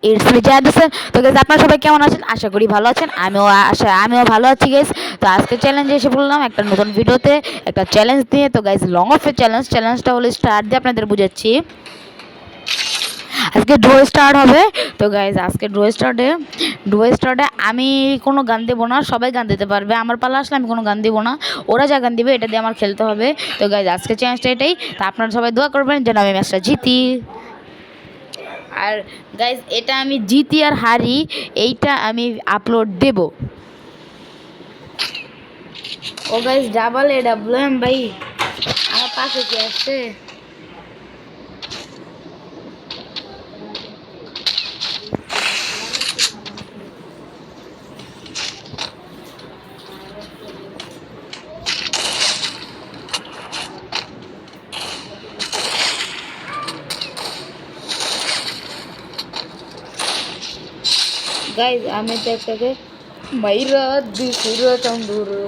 It's me Zahid Hossain. তো guys আপনারা সবাই কেমন আছেন? আশা করি ভালো আছেন। আমিও ভালো আছি গাইস। তো আজকে চ্যালেঞ্জে এসে বললাম একটা নতুন ভিডিওতে একটা চ্যালেঞ্জ দিয়ে। তো গাইস লং অফ এ চ্যালেঞ্জটা হলো স্টার্ট দিয়ে আপনাদের বুঝাচ্ছি। আজকে ড্র স্টার্ট হবে। তো গাইজ আজকে ড্র স্টার্টে আমি কোনো গান দেবো না, সবাই গান দিতে পারবে। আমার পালা আসলে আমি কোনো গান দেবো না, ওরা যা গান দিবে এটা দিয়ে আমার খেলতে হবে। তো গাইজ আজকে চ্যালেঞ্জটা এটাই। তা আপনারা সবাই দোয়া করবেন যেন আমি ম্যাচটা জিতি। আর গাইজ এটা আমি জিতি আর হারি এইটা আমি আপলোড দেব। ও গাইজ ডাবল ভাই আমার পাশে কি আসছে? গাইজ আমি তো একটাকে মাইরা দিছি রে চান্দুরে,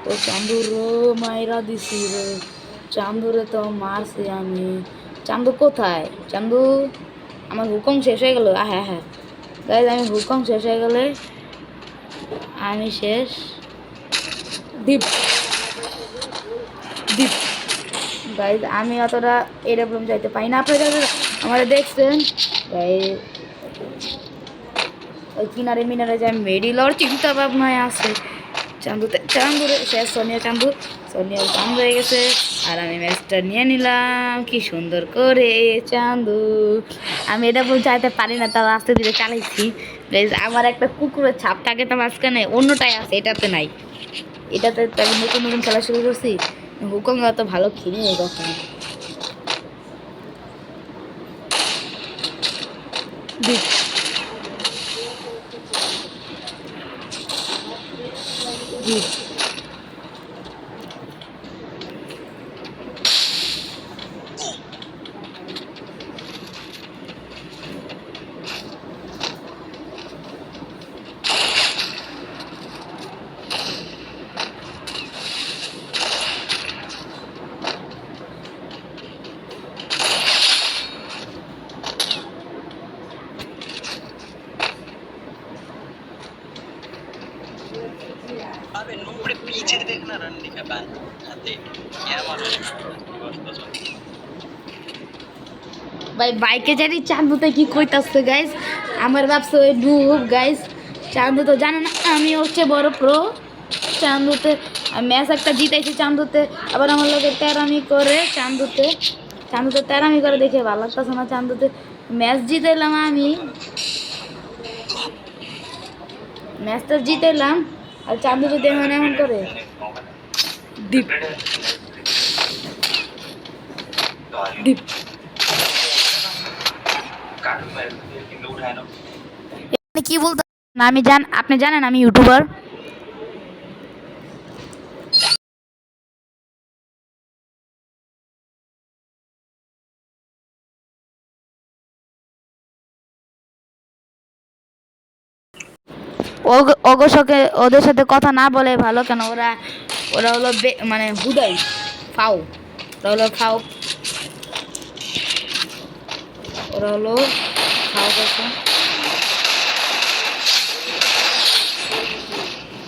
ও চান্দুরে মাইরা দিছি রে, চান্দুরে তো মারছি আমি। চান্দু কোথায়? চান্দু আমার হুকুম শেষ হয়ে গেল। হ্যাঁ হ্যাঁ গাইজ আমি হুকুম শেষ হয়ে গেলে আমি শেষ। দীপ দীপ গাইজ আমি অতটা এরকম যাইতে পারি না, আপনারা আমার দেখছেন গাইজ ওই কিনারে মিনারে যায় মেডিলর চিন্তা ভাবনায় আছে। চান্দুরে শেষ। সোনিয়া চান্দু হয়ে গেছে আর আমি ম্যাচটা নিয়ে নিলাম কি সুন্দর করে। চান্দু আমি এটা বলে চাইতে পারি না, তাও আস্তে ধীরে চালাইছি। আমার একটা কুকুরের ছাপ থাকে তো মাঝখানে, অন্যটাই আছে, এটাতে নাই। এটাতে আমি নতুন নতুন খেলা শুরু করছি। হুকম অত ভালো খেলি নেই কখনো। अबे नूबड़े पीछे देखना रंडी का बैंड देख क्या मारो ভাই বাইকে জানি চান্দুতে কি কইতাছে গাইস, আমার ভাবছে ওই ডুব গাইস। চান্দু তো জানে না আমি হচ্ছে বড় প্রো। চান্দুতে ম্যাচ একটা জিতাইছি চান্দুতে, আবার আমার লোকের তেরামি করে চান্দুতে তেরামি করে দেখে ভালো লাগতেছে না। চান্দুতে ম্যাচ জিতাইলাম আমি, ম্যাচটা জিতাইলাম আর চান্দু যদি এমন এমন করে। দীপ দীপ কি বলতে না, আপনি জানেন আমি ইউটিউবার। ওদের সাথে কথা না বলে ভালো, কেন ওরা ওরা হলো মানে হুদাই ফাও। ওরা হলো ফাও, ওরা হলো ফাও করছে।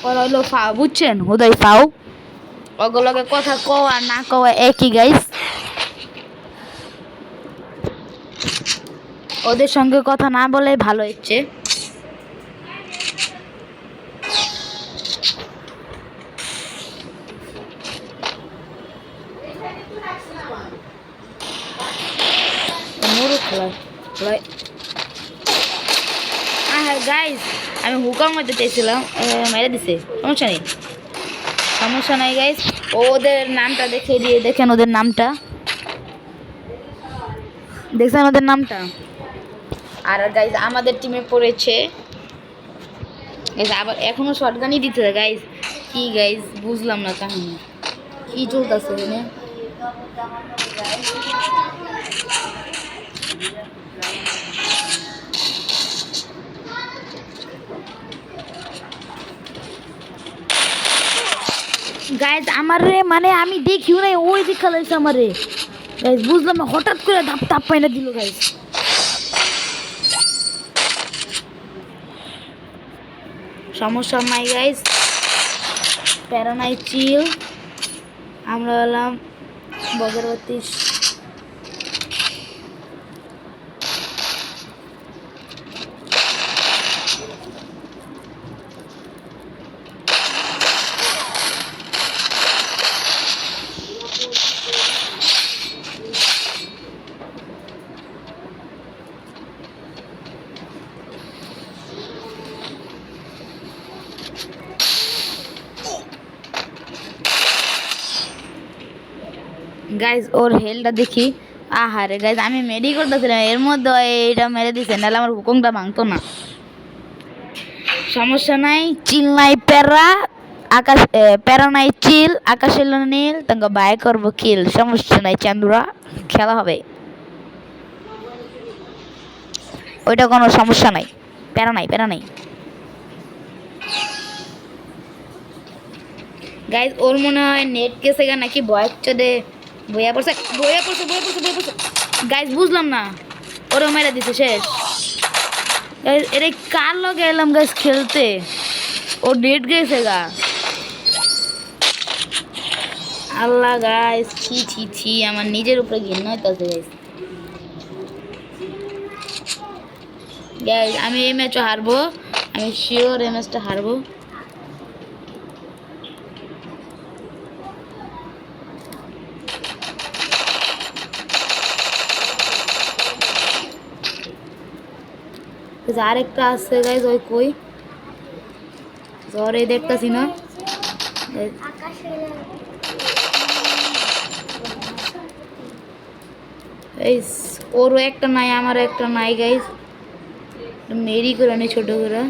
ওরা হলো ফাও, বুঝছেন? হুদাই ফাও। ওগুলোকে কথা কওয়া না কওয়া একই গাইস। ওদের সঙ্গে কথা না বলে ভালো হচ্ছে। গাইস আমি হুকাম মধ্যে চেয়েছিলাম, মেরে দিছে। সমস্যা নাই গাইস। ওদের নামটা দেখে দিয়ে দেখেন, ওদের নামটা দেখছেন, ওদের নামটা। আর গাইস আমাদের টিমে পড়েছে গাইস, আবার এখনো শর্টগানই দিতে গাইস। কি গাইস বুঝলাম না কাহিনী কি চলতেছে এখানে। গাইজ আমার রে মানে আমি দেখিও নাই, ওই দিক খেলাইছে আমার রে গাইজ, বুঝলাম না হঠাৎ করে ধাপ ধাপ পাইনা দিল গাইজ। সমস্যা নাই গাইস, প্যারা নাই, চিল। আমরা হলাম বগরবতী। গাইজ ওর হেলটা দেখি। আহারে গাইজ আমি মেডি করতেছিলাম, এর মধ্যে এইটা মেরে দিছে, নাহলে আমার হুকুমটা ভাঙতো না। সমস্যা নাই, চিল নাই প্যারা, আকাশ প্যারা নাই চিল, আকাশের নীল, তাকে বাই করবো কিল। সমস্যা নাই চান্দুরা, খেলা হবে, ওইটা কোনো সমস্যা নাই, প্যারা নাই, প্যারা নাই। গাইজ ওর মনে হয় নেট কেসে গা নাকি বয়ের চোদে বইয়া পড়ছে, বইয়া পড়ছে, বইয়া পড়ছে, বইয়া পড়ছে। গাইজ বুঝলাম না, ওরও মেরে দিছে শেষ। গাইজ এটা কার লগে এলাম গাইজ খেলতে, ও নেট গেছে গা। আল্লাহ গাইজ, ছি ছি ছি, আমার নিজের উপরে ঘৃণা হইতাছে গাইজ। গাইজ আমি এই ম্যাচও হারবো, আমি শিওর এই ম্যাচটা হারবো। আরেকটা আছে গাইজ, ওই কই জ্বরে দেখতেছি না। এই ওরও একটা নাই, আমারও একটা নাই গাইজ, মেরি করে নি ছোট করে।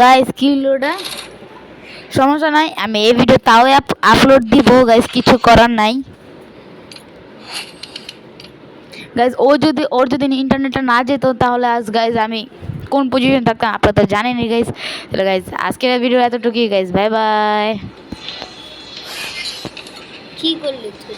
গাইস কি লোডা, সমস্যা নাই, আমি এই ভিডিও তাও আপলোড দিব গাইস, কিছু করার নাই গাইস। ওর যদি ইন্টারনেটটা না যেত তাহলে আজ গাইস আমি কোন পজিশন থাকতাম আপনারা তো জানেনই গাইস। তাহলে গাইস আজকের ভিডিও এতটুকুই গাইস, বাই বাই। কি করলি তুই?